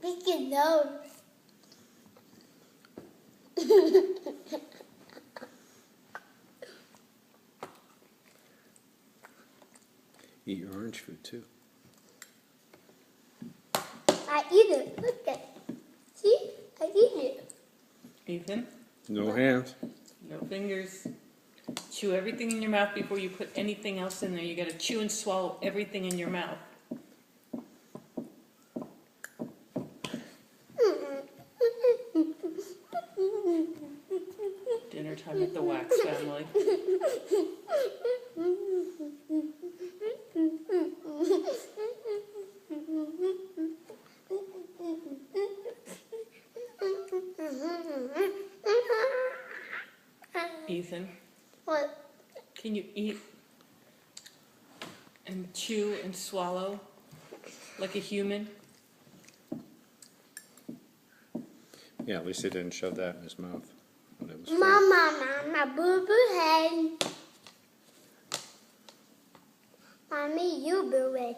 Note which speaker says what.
Speaker 1: Pick your nose.
Speaker 2: Eat your orange food too.
Speaker 1: I eat it. Look at it. See? I eat it.
Speaker 3: Ethan,
Speaker 2: No hands.
Speaker 3: no fingers. Chew everything in your mouth before you put anything else in there. You gotta chew and swallow everything in your mouth. Dinner time at the Wax family. Ethan,
Speaker 1: What?
Speaker 3: can you eat and chew and swallow like a human?
Speaker 2: Yeah, at least he didn't shove that in his mouth when it was full.
Speaker 1: Mama, boo boo head. Mommy, you boo it.